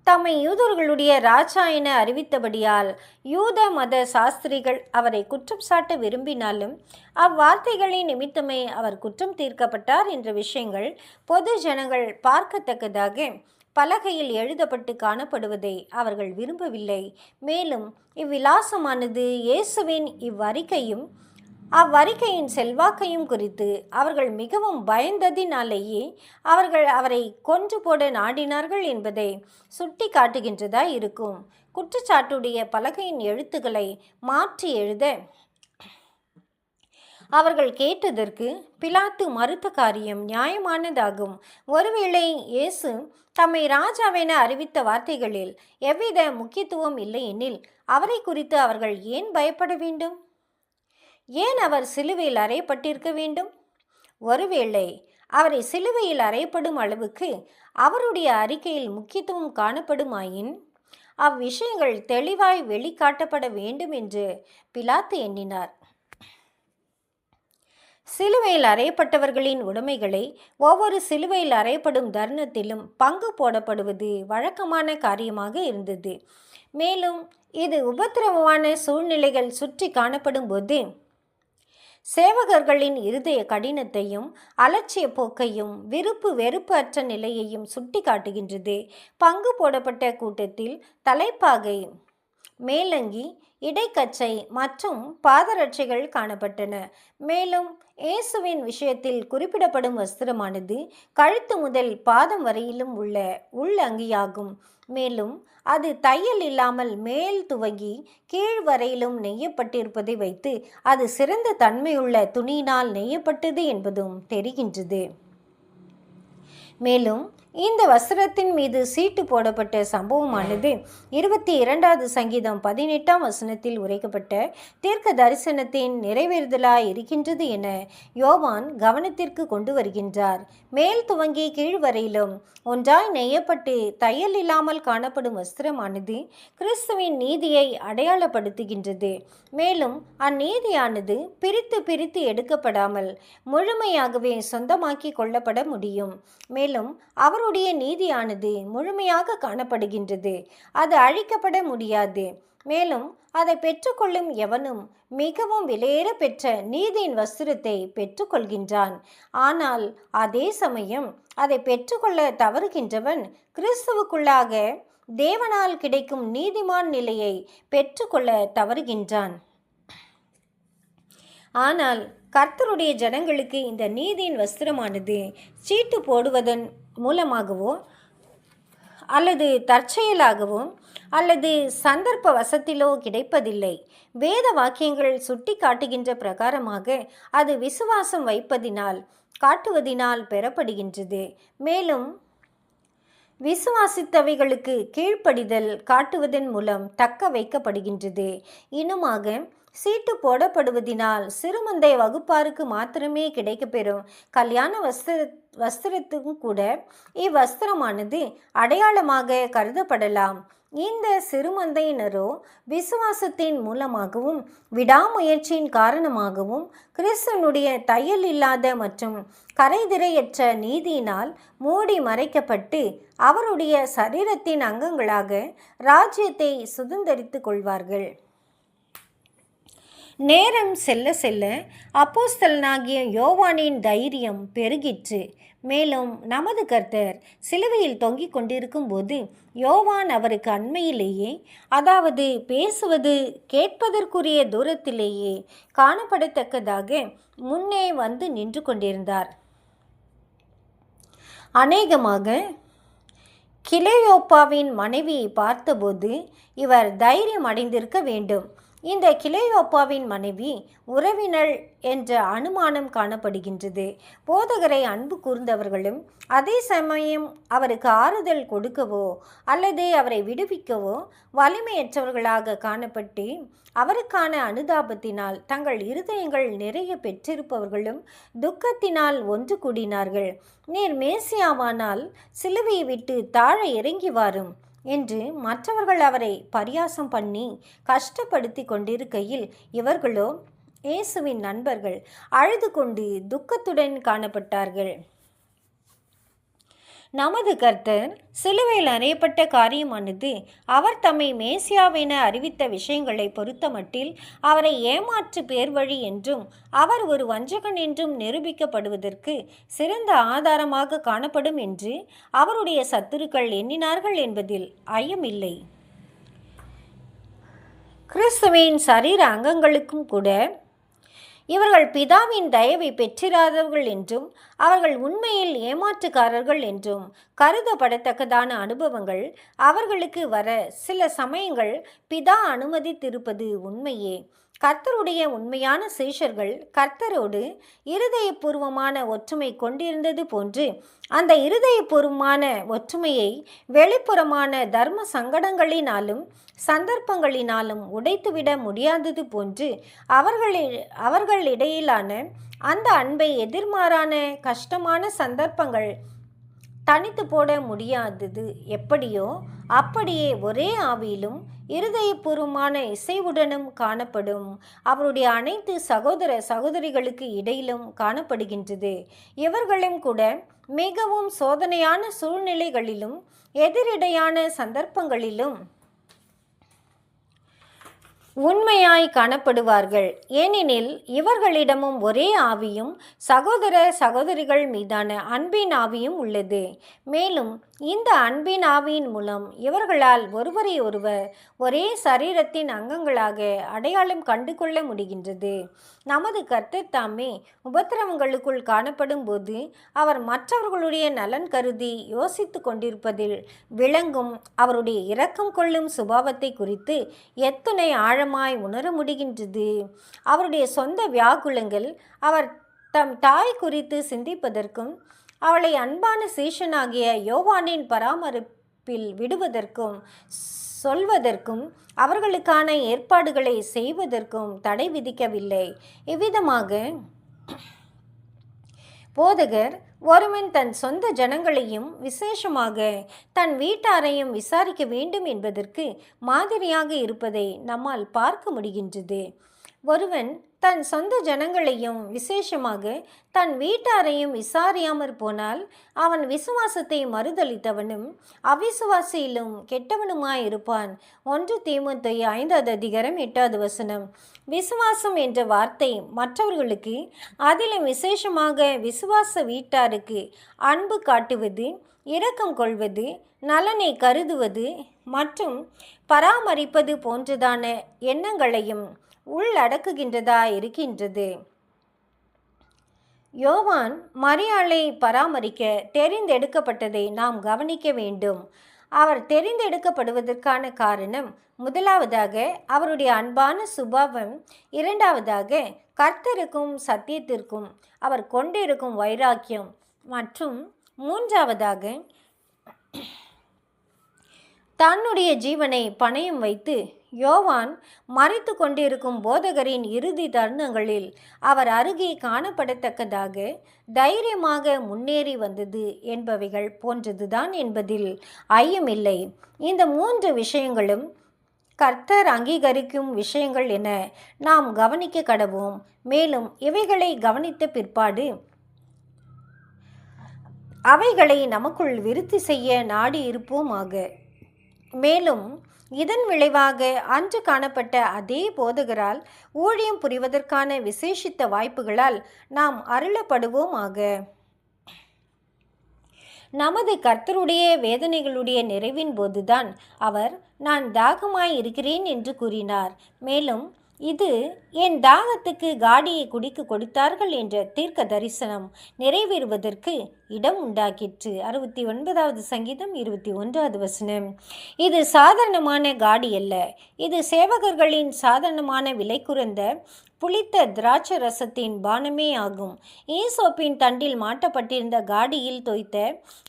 S1: தம்மை யூதர்களுடைய ராஜா என அறிவித்தபடியால் யூத மத சாஸ்திரிகள் அவரை குற்றம் சாட்ட விரும்பினாலும் அவ்வார்த்தைகளின் நிமித்தமே அவர் குற்றம் தீர்க்கப்பட்டார் என்ற விஷயங்கள் பொது ஜனங்கள் பார்க்கத்தக்கதாக பலகையில் எழுதப்பட்டு காணப்படுவதை அவர்கள் விரும்பவில்லை. மேலும் இவ்விலாசமானது இயேசுவின் அவ்வறிக்கையின் செல்வாக்கையும் குறித்து அவர்கள் மிகவும் பயந்ததினாலேயே அவர்கள் அவரை கொன்று போட நாடினார்கள் என்பதை சுட்டி காட்டுகின்றதாய் இருக்கும். குற்றச்சாட்டுடைய பலகையின் எழுத்துக்களை மாற்றி எழுத அவர்கள் கேட்டதற்கு பிலாத்து மறுத்த காரியம் நியாயமானதாகும். ஒருவேளை இயேசு தம்மை ராஜாவென அறிவித்த வார்த்தைகளில் எவ்வித முக்கியத்துவம் இல்லை எனில் அவரை குறித்து அவர்கள் ஏன் பயப்பட வேண்டும்? ஏன் அவர் சிலுவையில் அறையப்பட்டிருக்க வேண்டும்? ஒருவேளை அவரை சிலுவையில் அறையப்படும் அளவுக்கு அவருடைய அறிக்கையில் முக்கியத்துவம் காணப்படுமாயின் அவ்விஷயங்கள் தெளிவாய் வெளிக்காட்டப்பட வேண்டும் என்று பிலாத்து எண்ணினார். சிலுவையில் அறையப்பட்டவர்களின் உடைமைகளை ஒவ்வொரு சிலுவையில் அறையப்படும் தருணத்திலும் பங்கு போடப்படுவது வழக்கமான காரியமாக இருந்தது. மேலும் இது உபத்திரவமான சூழ்நிலைகள் சுற்றி காணப்படும் போது சேவகர்களின் இருதய கடினத்தையும் அலட்சிய போக்கையும் விருப்பு வெறுப்பு அற்ற நிலையையும் சுட்டி காட்டுகின்றது. பங்கு போடப்பட்ட கூட்டத்தில் தலைப்பாகை, மேலங்கி, இடைக்கச்சை மற்றும் பாதரட்சைகள் காணப்பட்டன. மேலும் இயேசுவின் விஷயத்தில் குறிப்பிடப்படும் வஸ்திரமானது கழுத்து முதல் பாதம் வரையிலும் உள்ள உள் அங்கியாகும். மேலும் அது தையல் இல்லாமல் மேல் துவங்கி கீழ் வரையிலும் நெய்யப்பட்டிருப்பதை வைத்து அது சிறந்த தன்மையுள்ள துணியினால் நெய்யப்பட்டது என்பதும் தெரிகின்றது. மேலும் இந்த வஸ்திரத்தின் மீது சீட்டு போடப்பட்ட சம்பவமானது 22வது சங்கீதம் 18ஆம் வசனத்தில் உரைக்கப்பட்ட தீர்க்க தரிசனத்தின் நிறைவேறுதலாய் இருக்கின்றது என யோவான் கவனத்திற்கு கொண்டு வருகின்றார். மேல் துவங்கி கீழ் வரையிலும் ஒன்றாய் நெய்யப்பட்டு தையல் இல்லாமல் காணப்படும் வஸ்திரமானது கிறிஸ்துவின் நீதியை அடையாளப்படுத்துகின்றது. மேலும் அந்நீதியானது பிரித்து எடுக்கப்படாமல் முழுமையாகவே சொந்தமாக்கி கொள்ளப்பட முடியும். மேலும் அவருடைய நீதியானது முழுமையாக காணப்படுகின்றது. அது அழிக்கப்பட முடியாது. மேலும் அதை பெற்றுக்கொள்ளும் எவனும் மிகவும் விலையேற பெற்ற நீதியின் வஸ்திரத்தை பெற்றுக்கொள்கின்றான். ஆனால் அதே சமயம் அதை பெற்றுக்கொள்ள தவறுகின்றவன் கிறிஸ்துவுக்குள்ளாக தேவனால் கிடைக்கும் நீதிமான் நிலையை பெற்றுக்கொள்ள தவறுகின்றான். ஆனால் கர்த்தருடைய ஜனங்களுக்கு இந்த நீதியின் வஸ்திரமானது சீட்டு போடுவதன் மூலமாகவோ அல்லது தற்செயலாகவோ அல்லது சந்தர்ப்ப வசத்திலோ கிடைப்பதில்லை. வேத வாக்கியங்கள் சுட்டி காட்டுகின்ற பிரகாரமாக அது விசுவாசம் வைப்பதினால் காட்டுவதினால் பெறப்படுகின்றது. மேலும் விசுவாசித்தவைகளுக்கு கீழ்ப்படிதல் காட்டுவதன் மூலம் தக்க வைக்கப்படுகின்றது. இன்னுமாக சீட்டு போடப்படுவதினால் சிறுமந்தை வகுப்பாருக்கு மாத்திரமே கிடைக்கப்பெறும் கல்யாண வஸ்திரத்துக்கும் கூட இவ்வஸ்திரமானது அடையாளமாக கருதப்படலாம். இந்த சிறுமந்தையினரோ விசுவாசத்தின் மூலமாகவும் விடாமுயற்சியின் காரணமாகவும் கிறிஸ்துவனுடைய தையல் இல்லாத மற்றும் கரைதிரையற்ற நீதியினால் மூடி மறைக்கப்பட்டு அவருடைய சரீரத்தின் அங்கங்களாக ராஜ்யத்தை சுதந்தரித்து கொள்வார்கள். நேரம் செல்ல செல்ல அப்போஸ்தலனாகிய யோவானின் தைரியம் பெருகிற்று. மேலும் நமது கர்த்தர் சிலுவையில் தொங்கிக் கொண்டிருக்கும் போது யோவான் அவருக்கு அண்மையிலேயே, அதாவது பேசுவது கேட்பதற்குரிய தூரத்திலேயே காணப்படத்தக்கதாக முன்னே வந்து நின்று கொண்டிருந்தார். அநேகமாக கிலெயோப்பாவின் மனைவியை பார்த்தபோது இவர் தைரியம் அடைந்திருக்க வேண்டும். இந்த கிலெயோப்பாவின் மனைவி உறவினள் என்ற அனுமானம் காணப்படுகின்றது. போதகரை அன்பு கூர்ந்தவர்களும் அதே சமயம் அவருக்கு ஆறுதல் கொடுக்கவோ அல்லது அவரை விடுவிக்கவோ வலிமையற்றவர்களாக காணப்பட்டு அவருக்கான அனுதாபத்தினால் தங்கள் இருதயங்கள் நிறைய பெற்றிருப்பவர்களும் துக்கத்தினால் ஒன்று கூடினார்கள். நீர் மேசியாவானால் சிலுவையை விட்டு தாழ இறங்கி வாரும் என்று மற்றவர்கள் அவரை பரியாசம் பண்ணி கஷ்டப்படுத்தி கொண்டிருக்கையில் இவர்களோ இயேசுவின் நண்பர்கள் அழுது கொண்டு துக்கத்துடன் காணப்பட்டார்கள். நமது கர்த்தர் சிலுவையில் அறையப்பட்ட காரியமானது அவர் தம்மை மேசியாவென அறிவித்த விஷயங்களை பொறுத்தமட்டில் அவரை ஏமாற்று பேர்வழி என்றும் அவர் ஒரு வஞ்சகன் என்றும் நிரூபிக்கப்படுவதற்கு சிறந்த ஆதாரமாக காணப்படும் என்று அவருடைய சத்துருக்கள் எண்ணினார்கள் என்பதில் ஐயமில்லை. கிறிஸ்துவின் சரீர அங்கங்களுக்கும் கூட இவர்கள் பிதாவின் தயவை பெற்றிராதவர்கள் என்றும் அவர்கள் உண்மையில் ஏமாற்றுக்காரர்கள் என்றும் கருதப்படத்தக்கதான அனுபவங்கள் அவர்களுக்கு வர சில சமயங்கள் பிதா அனுமதித்திருப்பது உண்மையே. கர்த்தருடைய உண்மையான சீஷர்கள் கர்த்தரோடு இருதயபூர்வமான ஒற்றுமை கொண்டிருந்தது போன்று அந்த இருதயபூர்வமான ஒற்றுமையை வெளிப்புறமான தர்ம சங்கடங்களினாலும் சந்தர்ப்பங்களினாலும் உடைத்துவிட முடியாதது போன்று அவர்களிடையிலான அந்த அன்பை எதிர்மாறான கஷ்டமான சந்தர்ப்பங்கள் தனித்து போட முடியாதது எப்படியோ அப்படியே ஒரே ஆவியிலும் இருதயபூர்வமான இசைவுடனும் காணப்படும் அவருடைய அனைத்து சகோதர சகோதரிகளுக்கு இடையிலும் காணப்படுகின்றது. இவர்களும் கூட மிகவும் சோதனையான சூழ்நிலைகளிலும் எதிரிடையான சந்தர்ப்பங்களிலும் உண்மையாய் காணப்படுவார்கள். ஏனெனில் இவர்களிடமும் ஒரே ஆவியும் சகோதர சகோதரிகள் மீதான அன்பின் ஆவியும் உள்ளது. மேலும் இந்த அன்பின் ஆவியின் மூலம் இவர்களால் ஒருவரை ஒருவர் ஒரே சரீரத்தின் அங்கங்களாக அடையாளம் கண்டு கொள்ள முடிகின்றது. நமது கர்த்தர் தாமே உபத்திரவங்களுக்குள் காணப்படும் போது அவர் மற்றவர்களுடைய நலன் கருதி யோசித்து கொண்டிருப்பதில் விளங்கும் அவருடைய இரக்கம் கொள்ளும் சுபாவத்தை குறித்து எத்தனை ஆழமாய் உணர முடிகின்றது. அவருடைய சொந்த வியாகுலங்கள் அவர் தம் தாய் குறித்து சிந்திப்பதற்கும் அவளை அன்பான சீஷனாகிய யோவானின் பராமரிப்பில் விடுவதற்கும் சொல்வதற்கும் அவர்களுக்கான ஏற்பாடுகளை செய்வதற்கும் தடை விதிக்கவில்லை. இவ்விதமாக போதகர் ஒருவன் தன் சொந்த ஜனங்களையும் விசேஷமாக தன் வீட்டாரையும் விசாரிக்க வேண்டும் என்பதற்கு மாதிரியாக இருப்பதை நம்மால் பார்க்க முடிகின்றது. ஒருவன் தன் சொந்த ஜனங்களையும் விசேஷமாக தன் வீட்டாரையும் விசாரியாமற் போனால் அவன் விசுவாசத்தை மறுதளித்தவனும் அவிசுவாசியிலும் கெட்டவனுமாயிருப்பான். 1 தீமோத்தேயு 5:8. விசுவாசம் என்ற வார்த்தை மற்றவர்களுக்கு, அதிலும் விசேஷமாக விசுவாச வீட்டாருக்கு அன்பு காட்டுவது, இரக்கம் கொள்வது, நலனை கருதுவது மற்றும் பராமரிப்பது போன்றதான எண்ணங்களையும் உள்ளடக்குகின்றதா இருக்கின்றது. யோவான் மரியாளை பராமரிக்க தெரிந்தெடுக்கப்பட்டதை நாம் கவனிக்க வேண்டும். அவர் தெரிந்தெடுக்கப்படுவதற்கான காரணம், முதலாவதாக அவருடைய அன்பான சுபாவம், இரண்டாவதாக கர்த்தருக்கும் சத்தியத்திற்கும் அவர் கொண்டிருக்கும் வைராக்கியம் மற்றும் மூன்றாவதாக தன்னுடைய ஜீவனை பணயம் வைத்து யோவான் மறைத்து கொண்டிருக்கும் போதகரின் இறுதி தருணங்களில் அவர் அருகே காணப்படத்தக்கதாக தைரியமாக முன்னேறி வந்தது என்பவைகள் போன்றதுதான் என்பதில் ஐயமில்லை. இந்த 3 விஷயங்களும் கர்த்தர் அங்கீகரிக்கும் விஷயங்கள் என நாம் கவனிக்க கடவோம். மேலும் இவைகளை கவனித்த பிற்பாடு அவைகளை நமக்குள் விருத்தி செய்ய நாடி இருப்போமாக. மேலும் இதன் விளைவாக அன்று காணப்பட்ட அதே போதகரால் ஊழியம் புரிவதற்கான விசேஷித்த வாய்ப்புகளால் நாம் அருளப்படுவோமாக. நமது கர்த்தருடைய வேதனைகளுடைய நிறைவின் போதுதான் அவர், நான் தாகமாய் இருக்கிறேன் என்று கூறினார். மேலும் இது என் தாகத்துக்கு காடியை குடிக்க கொடுத்தார்கள் என்ற தீர்க்க தரிசனம் நிறைவேறுவதற்கு இடம் உண்டாக்கிற்று. 69வது சங்கீதம் 21. இது சாதாரணமான காடி அல்ல. இது சேவகர்களின் சாதாரணமான விலை குறைந்த புளித்த திராட்சை ரசத்தின் பானமே ஆகும். ஈசோப்பின் தண்டில் மாட்டப்பட்டிருந்த காடியில் தோய்த்த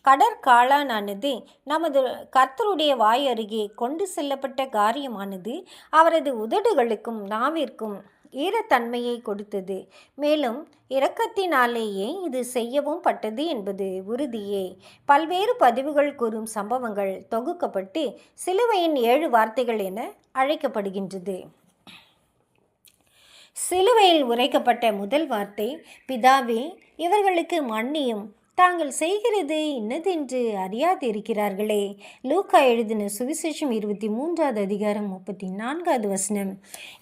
S1: கடற்காளானானது நமது கர்த்தருடைய வாய் அருகே கொண்டு செல்லப்பட்ட காரியமானது அவரது உதடுகளுக்கும் நாவிற்கும் ஈரத்தன்மையை கொடுத்தது. மேலும் இரக்கத்தினாலேயே இது செய்யவும் பட்டது என்பது உறுதியே. பல்வேறு பதிவுகள் கூறும் சம்பவங்கள் தொகுக்கப்பட்டு சிலுவையின் 7 வார்த்தைகள் என அழைக்கப்படுகின்றது. சிலுவையில் உரைக்கப்பட்ட முதல் வார்த்தை, பிதாவே, இவர்களுக்கு மன்னியும், தாங்கள் செய்கிறது இன்னதென்று அறியாதிருக்கிறார்களே. லூக்கா எழுதின சுவிசேஷம் 23:34.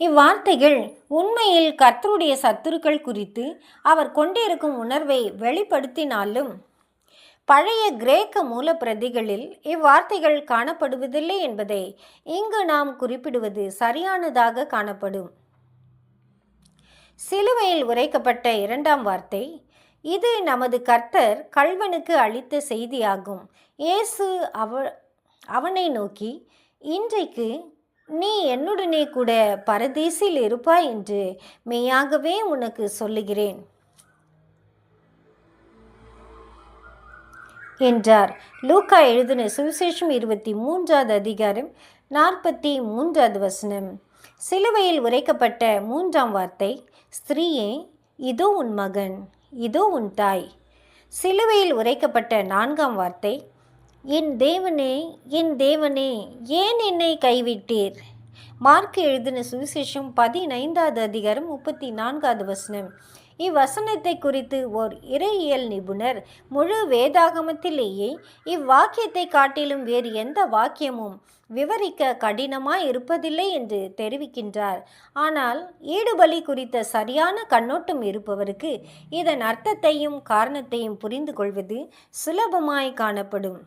S1: இவ்வார்த்தைகள் உண்மையில் கர்த்தருடைய சத்துருக்கள் குறித்து அவர் கொண்டிருக்கும் உணர்வை வெளிப்படுத்தினாலும் பழைய கிரேக்க மூல பிரதிகளில் இவ்வார்த்தைகள் காணப்படுவதில்லை என்பதை இங்கு நாம் குறிப்பிடுவது சரியானதாக காணப்படும். சிலுவையில் உரைக்கப்பட்ட 2ஆம் வார்த்தை, இது நமது கர்த்தர் கள்வனுக்கு அளித்த செய்தியாகும். இயேசு அவனை நோக்கி, இன்றைக்கு நீ என்னுடனே கூட பரதீசில் இருப்பாய் என்று மெய்யாகவே உனக்கு சொல்லுகிறேன் என்றார். லூக்கா எழுதின சுவிசேஷம் 23:43. சிலுவையில் உரைக்கப்பட்ட 3ஆம் வார்த்தை, ஸ்திரீயே, இதோ உன் மகன், இதோ உன் தாய். சிலுவையில் உரைக்கப்பட்ட 4ஆம் வார்த்தை, என் தேவனே, என் தேவனே, ஏன் என்னை கைவிட்டீர். மார்க் எழுதின சுவிசேஷம் 15:34. இவ்வசனத்தை குறித்து ஓர் இறையியல் நிபுணர் முழு வேதாகமத்திலேயே இவ்வாக்கியத்தை காட்டிலும் வேறு எந்த வாக்கியமும் விவரிக்க கடினமாய் இருப்பதில்லை என்று தெரிவிக்கின்றார். ஆனால் ஈடுபலி குறித்த சரியான கண்ணோட்டம் இருப்பவருக்கு இதன் அர்த்தத்தையும் காரணத்தையும் புரிந்து கொள்வது சுலபமாய் காணப்படும்.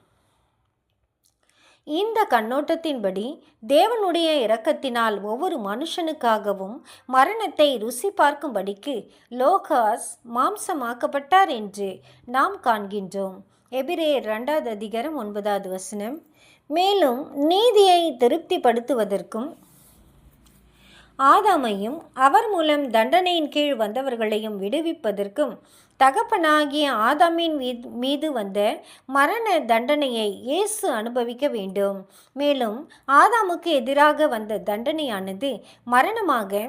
S1: இந்த கண்ணோட்டத்தின்படி தேவனுடைய இரக்கத்தினால் ஒவ்வொரு மனுஷனுக்காகவும் மரணத்தை ருசி பார்க்கும்படிக்கு லோகாஸ் மாம்சமாக்கப்பட்டார் என்று நாம் காண்கின்றோம். எபிரேயர் 2:9. மேலும் நீதியை திருப்திப்படுத்துவதற்கும் ஆதாமையும் அவர் மூலம் தண்டனையின் கீழ் வந்தவர்களையும் விடுவிப்பதற்கும் தகப்பனாகிய ஆதாமின் மீது வந்த மரண தண்டனையை இயேசு அனுபவிக்க வேண்டும். மேலும் ஆதாமுக்கு எதிராக வந்த தண்டனையானது மரணமாக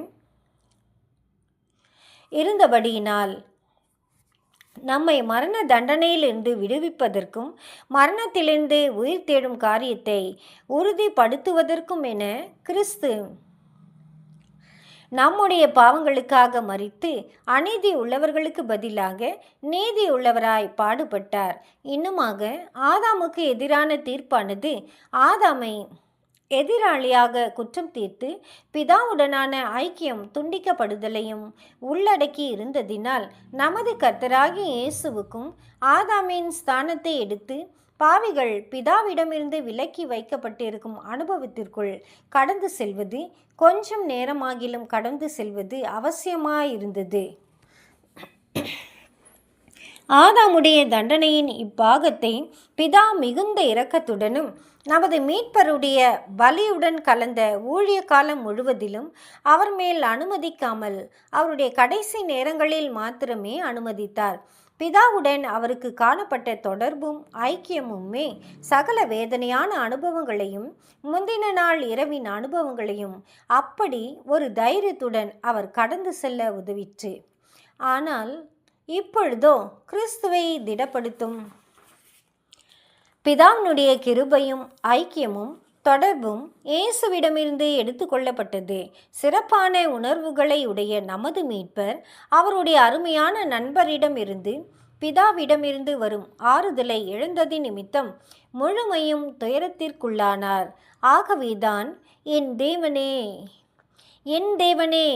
S1: இருந்தபடியினால் நம்மை மரண தண்டனையிலிருந்து விடுவிப்பதற்கும் மரணத்திலிருந்து உயிர் தேடும் காரியத்தை உறுதிப்படுத்துவதற்கும் என கிறிஸ்து நம்முடைய பாவங்களுக்காக மரித்து அநீதி உள்ளவர்களுக்கு பதிலாக நீதி உள்ளவராய் பாடுபட்டார். இன்னுமாக ஆதாமுக்கு எதிரான தீர்ப்பானது ஆதாமை எதிராளியாக குற்றம் தீர்த்து பிதாவுடனான ஐக்கியம் துண்டிக்கப்படுதலையும் உள்ளடக்கி இருந்ததினால் நமது கர்த்தராகிய இயேசுவுக்கும் ஆதாமின் ஸ்தானத்தை எடுத்து பாவிகள் பிதாவிடமிருந்து விலக்கி வைக்கப்பட்டிருக்கும் அனுபவத்திற்குள் கடந்து செல்வது, கொஞ்சம் நேரமாகிலும் கடந்து செல்வது அவசியமாயிருந்தது. ஆதாமுடைய தண்டனையின் இப்பாகத்தை பிதா மிகுந்த இரக்கத்துடனும் நமது மீட்பருடைய பலியுடன் கலந்த ஊழிய காலம் முழுவதிலும் அவர் மேல் அனுமதிக்காமல் அவருடைய கடைசி நேரங்களில் மாத்திரமே அனுமதித்தார். பிதாவுடன் அவருக்கு காணப்பட்ட தொடர்பும் ஐக்கியமுமே சகல வேதனையான அனுபவங்களையும் முந்தின நாள் இரவின் அனுபவங்களையும் அப்படி ஒரு தைரியத்துடன் அவர் கடந்து செல்ல உதவிற்று. ஆனால் இப்பொழுதோ கிறிஸ்துவை திடப்படுத்தும் பிதாவினுடைய கிருபையும் ஐக்கியமும் தொடர்பும் இயேசுவிடமிருந்து எடுத்துக்கொள்ளப்பட்டது. சிறப்பான உணர்வுகளை உடைய நமது மீட்பர் அவருடைய அருமையான நண்பரிடமிருந்து பிதாவிடமிருந்து வரும் ஆறுதலை இழந்ததின் நிமித்தம் முழுமையும் துயரத்திற்குள்ளானார். ஆகவேதான் என் தேவனே, என் தேவனே,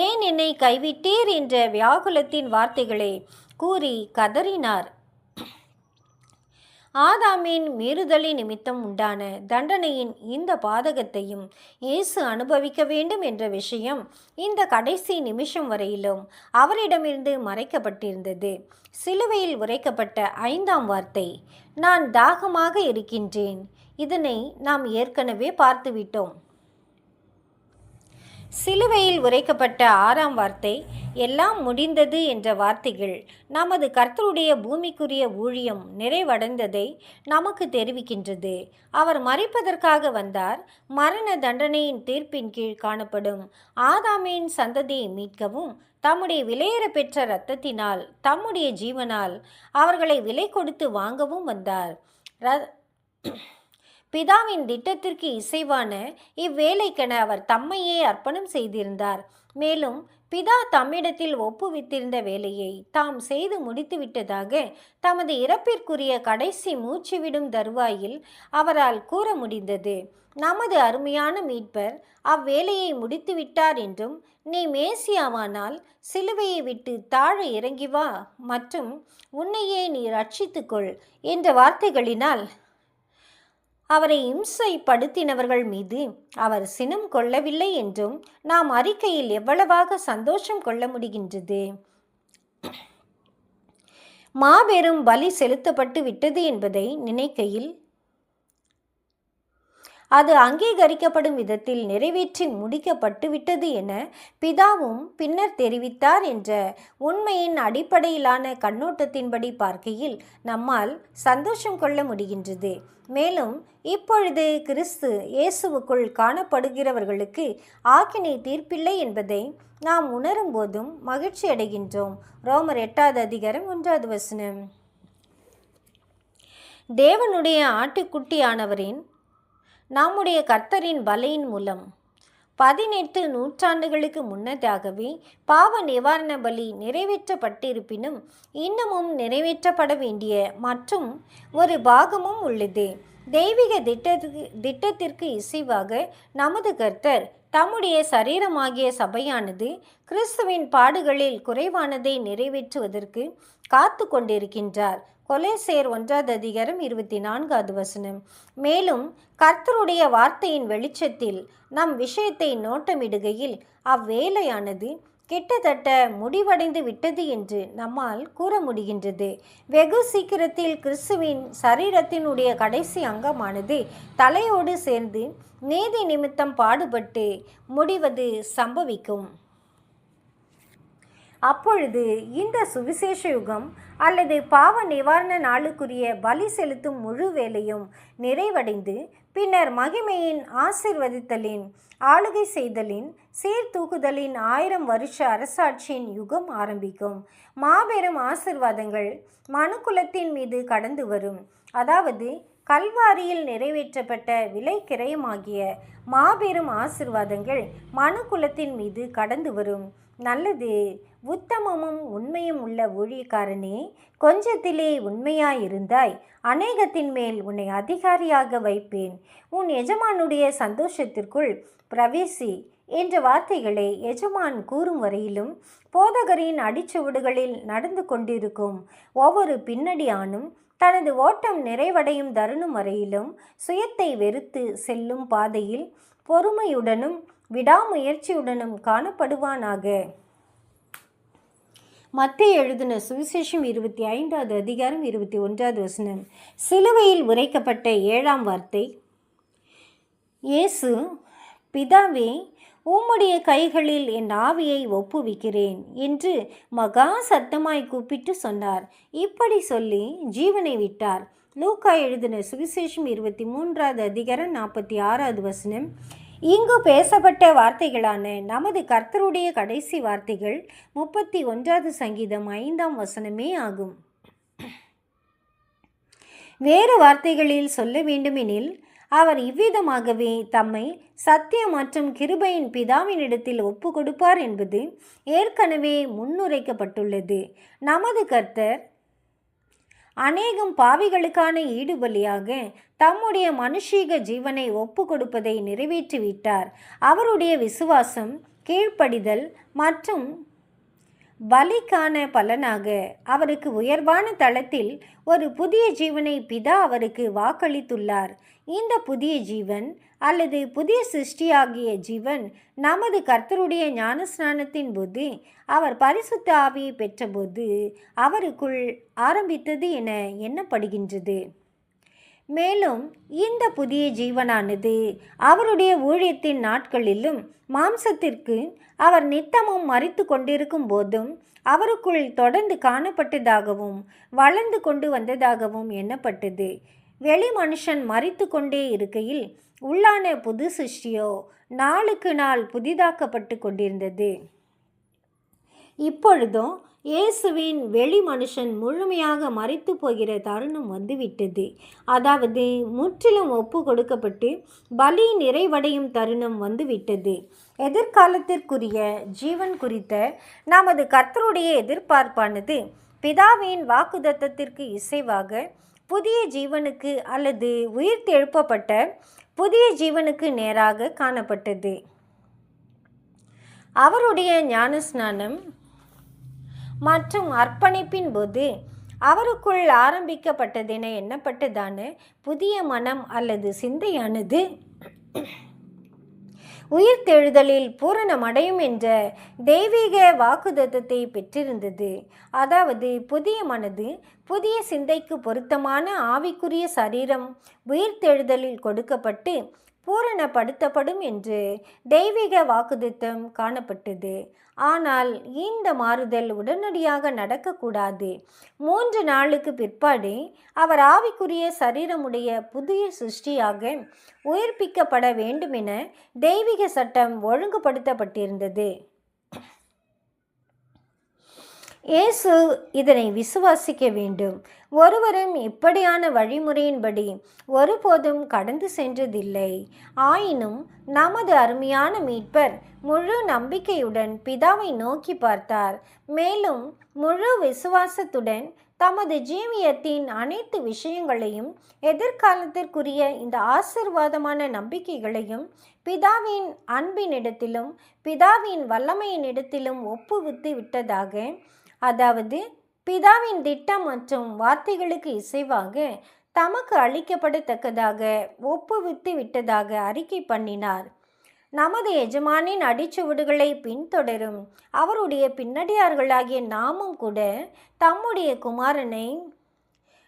S1: ஏன் என்னை கைவிட்டீர் என்ற வியாகுலத்தின் வார்த்தைகளை கூறி கதறினார். ஆதாமின் மீறுதலின் நிமித்தம் உண்டான தண்டனையின் இந்த பாதகத்தையும் இயேசு அனுபவிக்க வேண்டும் என்ற விஷயம் இந்த கடைசி நிமிஷம் வரையிலும் அவரிடமிருந்து மறைக்கப்பட்டிருந்தது. சிலுவையில் உரைக்கப்பட்ட 5ஆம் வார்த்தை, நான் தாகமாக இருக்கின்றேன். இதனை நாம் ஏற்கனவே பார்த்துவிட்டோம். சிலுவையில் உரைக்கப்பட்ட 6ஆம் வார்த்தை, எல்லாம் முடிந்தது என்ற வார்த்தைகள் நமது கர்த்தருடைய பூமிக்குரிய ஊழியம் நிறைவடைந்ததை நமக்கு தெரிவிக்கின்றது. அவர் மரிப்பதற்காக வந்தார். மரண தண்டனையின் தீர்ப்பின் கீழ் காணப்படும் ஆதாமின் சந்ததியை மீட்கவும் தம்முடைய விலையேற பெற்ற இரத்தத்தினால் தம்முடைய ஜீவனால் அவர்களை விலை கொடுத்து வாங்கவும் வந்தார். பிதாவின் திட்டத்திற்கு இசைவான இவ்வேலைக்கென அவர் தம்மையே அர்ப்பணம் செய்திருந்தார். மேலும் பிதா தம்மிடத்தில் ஒப்புவித்திருந்த வேலையை தாம் செய்து முடித்துவிட்டதாக தமது இறப்பிற்குரிய கடைசி மூச்சுவிடும் தருவாயில் அவரால் கூற முடிந்தது. நமது அருமையான மீட்பர் அவ்வேலையை முடித்துவிட்டார் என்றும், நீ மேசியாவானால் சிலுவையை விட்டு தாழ இறங்கி வா மற்றும் உன்னையே நீ ரட்சித்துக்கொள் என்ற வார்த்தைகளினால் அவரை இம்சைப்படுத்தினவர்கள் மீது அவர் சினம் கொள்ளவில்லை என்றும் நாம் அறிக்கையில் எவ்வளவாக சந்தோஷம் கொள்ள முடிகின்றது. மாபெரும் பலி செலுத்தப்பட்டு விட்டது என்பதை நினைக்கையில் அது அங்கீகரிக்கப்படும் விதத்தில் நிறைவேற்றி முடிக்கப்பட்டு விட்டது என பிதாவும் பின்னர் தெரிவித்தார் என்ற உண்மையின் அடிப்படையிலான கண்ணோட்டத்தின்படி பார்க்கையில் நம்மால் சந்தோஷம் கொள்ள முடிகின்றது. மேலும் இப்பொழுது கிறிஸ்து இயேசுவுக்குள் காணப்படுகிறவர்களுக்கு ஆக்கினை தீர்ப்பில்லை என்பதை நாம் உணரும் போதும் மகிழ்ச்சி அடைகின்றோம். ரோமர் 8வது அதிகாரம் 1வது வசனம். தேவனுடைய ஆட்டுக்குட்டியானவரின் நம்முடைய கர்த்தரின் பலியின் மூலம் 18 நூற்றாண்டுகளுக்கு முன்னதாகவே பாவ நிவாரண பலி நிறைவேற்றப்பட்டிருப்பினும் இன்னமும் நிறைவேற்றப்பட வேண்டிய மற்றும் ஒரு பாகமும் உள்ளது. தெய்வீக திட்டத்திற்கு இசைவாக நமது கர்த்தர் தம்முடைய சரீரமாகிய சபையானது கிறிஸ்துவின் பாடுகளில் குறைவானதை நிறைவேற்றுவதற்கு காத்து கொண்டிருக்கின்றார். கொலோசியர் 1வது அதிகாரம் 24வது வசனம். மேலும் கர்த்தருடைய வார்த்தையின் வெளிச்சத்தில் நம் விஷயத்தை நோட்டமிடுகையில் அவ்வேலையானது கிட்டத்தட்ட முடிவடைந்து விட்டது என்று நம்மால் கூற முடிகின்றது. வெகு சீக்கிரத்தில் கிறிஸ்துவின் சரீரத்தினுடைய கடைசி அங்கமானது தலையோடு சேர்ந்து நீதி நிமித்தம் பாடுபட்டு முடிவது சம்பவிக்கும். அப்பொழுது இந்த சுவிசேஷ யுகம் அல்லது பாவ நிவாரண நாளுக்குரிய பலி செலுத்தும் முழு வேலையும் நிறைவடைந்து பின்னர் மகிமையின் ஆசீர்வதித்தலின் ஆளுகை செய்தலின் சீர்தூக்குதலின் 1000 வருஷ அரசாட்சியின் யுகம் ஆரம்பிக்கும். மாபெரும் ஆசீர்வாதங்கள் மனுக்குலத்தின் மீது கடந்து வரும். அதாவது கல்வாரியில் நிறைவேற்றப்பட்ட விலை கிரயமாகிய மாபெரும் ஆசிர்வாதங்கள் மனுக்குலத்தின் மீது கடந்து வரும். நல்லது, உத்தமமும் உண்மையும் உள்ள ஊழியக்காரனே, கொஞ்சத்திலே உண்மையாயிருந்தாய், அநேகத்தின் மேல் உன்னை அதிகாரியாக வைப்பேன். உன் எஜமானுடைய சந்தோஷத்திற்குள் பிரவேசி என்ற வார்த்தைகளை எஜமான் கூறும் வரையிலும் போதகரின் அடிச்சுவடுகளில் நடந்து கொண்டிருக்கும் ஒவ்வொரு பின்னடியானும் தனது ஓட்டம் நிறைவடையும் தருணம் வரையிலும் சுயத்தை வெறுத்து செல்லும் பாதையில் பொறுமையுடனும் விடாமுயற்சியுடனும் காணப்படுவானாக. மத்தேயு எழுதின சுவிசேஷம் 25வது அதிகாரம் 21வது வசனம். சிலுவையில் உரைக்கப்பட்ட 7ஆம் வார்த்தை. இயேசு, பிதாவே, உம்முடைய கைகளில் என் ஆவியை ஒப்புவிக்கிறேன் என்று மகா சத்தமாய் கூப்பிட்டு சொன்னார். இப்படி சொல்லி ஜீவனை விட்டார். லூக்கா எழுதின சுவிசேஷம் 23வது அதிகாரம் 46வது வசனம். இங்கு பேசப்பட்ட வார்த்தைகளான நமது கர்த்தருடைய கடைசி வார்த்தைகள் 31வது சங்கீதம் 5ஆம் வசனமே ஆகும். வேறு வார்த்தைகளில் சொல்ல வேண்டுமெனில், அவர் இவ்விதமாகவே தம்மை சத்தியம் மற்றும் கிருபையின் பிதாவினிடத்தில் ஒப்பு கொடுப்பார் என்பது ஏற்கனவே முன்னுரைக்கப்பட்டுள்ளது. நமது கர்த்தர் அநேகம் பாவிகளுக்கான ஈடுபலியாக தம்முடைய மனுஷீக ஜீவனை ஒப்பு கொடுப்பதை நிறைவேற்றிவிட்டார். அவருடைய விசுவாசம், கீழ்ப்படிதல் மற்றும் பலிக்கான பலனாக அவருக்கு உயர்வான தளத்தில் ஒரு புதிய ஜீவனை பிதா அவருக்கு வாக்களித்துள்ளார். இந்த புதிய ஜீவன் அல்லது புதிய சிருஷ்டியாகிய ஜீவன் நமது கர்த்தருடைய ஞானஸ்நானத்தின் போது அவர் பரிசுத்த ஆவியை பெற்றபோது அவருக்குள் ஆரம்பித்தது என எண்ணப்படுகின்றது. மேலும் இந்த புதிய ஜீவனானது அவருடைய ஊழியத்தின் நாட்களிலும் மாம்சத்திற்கு அவர் நித்தமும் மரித்து கொண்டிருக்கும் போதும் அவருக்குள் தொடர்ந்து காணப்பட்டதாகவும் வளர்ந்து கொண்டு வந்ததாகவும் எண்ணப்பட்டது. வெளி மனுஷன் மரித்து கொண்டே இருக்கையில் உள்ளான புது சிருஷ்டியோ நாளுக்கு நாள் புதிதாக்கப்பட்டு கொண்டிருந்தது. இப்பொழுதும் இயேசுவின் வெளி மனுஷன் முழுமையாக மரித்து போகிற தருணம் வந்துவிட்டது. அதாவது முற்றிலும் ஒப்பு கொடுக்கப்பட்டு பலி நிறைவடையும் தருணம் வந்துவிட்டது. எதிர்காலத்திற்குரிய ஜீவன் குறித்த நமது கர்த்தருடைய எதிர்பார்ப்பானது பிதாவின் வாக்குத்தத்தத்திற்கு இசைவாக புதிய ஜீவனுக்கு அல்லது உயிர்த்தெழுப்பப்பட்ட புதிய ஜீவனுக்கு நேராக காணப்பட்டது. அவருடைய ஞானஸ்நானம் மற்றும் அர்ப்பணிப்பின் போது அவருக்குள் ஆரம்பிக்கப்பட்டதென எண்ணப்பட்டதான புதிய மனம் அல்லது சிந்தையானது உயிர்த்தெழுதலில் பூரணமடையும் என்ற தெய்வீக வாக்குத்தத்தத்தை பெற்றிருந்தது. அதாவது புதிய மனது புதிய சிந்தைக்கு பொருத்தமான ஆவிக்குரிய சரீரம் உயிர்த்தெழுதலில் கொடுக்கப்பட்டு பூரணப்படுத்தப்படும் என்று தெய்வீக வாக்குத்தத்தம் காணப்பட்டது. ஆனால் இந்த மாறுதல் உடனடியாக நடக்கக்கூடாது. 3 நாளுக்கு பிற்பாடு அவர் ஆவிக்குரிய சரீரமுடைய புதிய சிருஷ்டியாக உயிர்ப்பிக்கப்பட வேண்டுமென தெய்வீக சட்டம் ஒழுங்குபடுத்தப்பட்டிருந்தது. இயேசு இதனை விசுவாசிக்க வேண்டும். ஒருவரும் இப்படியான வழிமுறையின்படி ஒருபோதும் கடந்து சென்றதில்லை. ஆயினும் நமது அருமையான மீட்பர் முழு நம்பிக்கையுடன் பிதாவை நோக்கி பார்த்தார். மேலும் முழு விசுவாசத்துடன் தமது ஜீவியத்தின் அனைத்து விஷயங்களையும் எதிர்காலத்திற்குரிய இந்த ஆசீர்வாதமான நம்பிக்கைகளையும் பிதாவின் அன்பினிடத்திலும் பிதாவின் வல்லமையினிடத்திலும் ஒப்புவித்து விட்டதாக, அதாவது பிதாவின் திட்டம் மற்றும் வார்த்தைகளுக்கு இசைவாக தமக்கு அளிக்கப்படத்தக்கதாக ஒப்புவித்து விட்டதாக அறிக்கை பண்ணினார். நமது எஜமானின் அடிச்சுவடுகளை பின்தொடரும் அவருடைய பின்னடியார்களாகிய நாமும் கூட தம்முடைய குமாரனை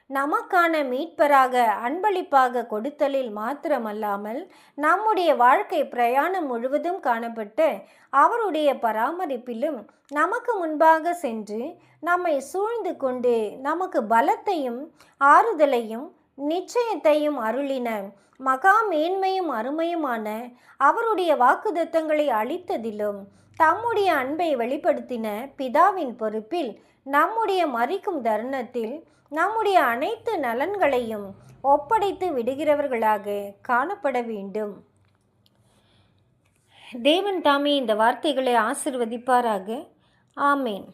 S1: நமக்கான மீட்பராக அன்பளிப்பாக கொடுத்தலில் மாத்திரமல்லாமல் நம்முடைய வாழ்க்கை பிரயாணம் முழுவதும் காணப்பட்ட அவருடைய பராமரிப்பிலும் நமக்கு முன்பாக சென்று நம்மை சூழ்ந்து கொண்டு நமக்கு பலத்தையும் ஆறுதலையும் நிச்சயத்தையும் அருளின மகா மேன்மையும் அருமையுமான அவருடைய வாக்குத்தத்தங்களை அளித்ததிலும் தம்முடைய அன்பை வெளிப்படுத்தின பிதாவின் பொறுப்பில் நம்முடைய மரிக்கும் தருணத்தில் நம்முடைய அனைத்து நலன்களையும் ஒப்படைத்து விடுகிறவர்களாக காணப்பட வேண்டும். தேவன் தாமே இந்த வார்த்தைகளை ஆசிர்வதிப்பாராக. ஆமேன்.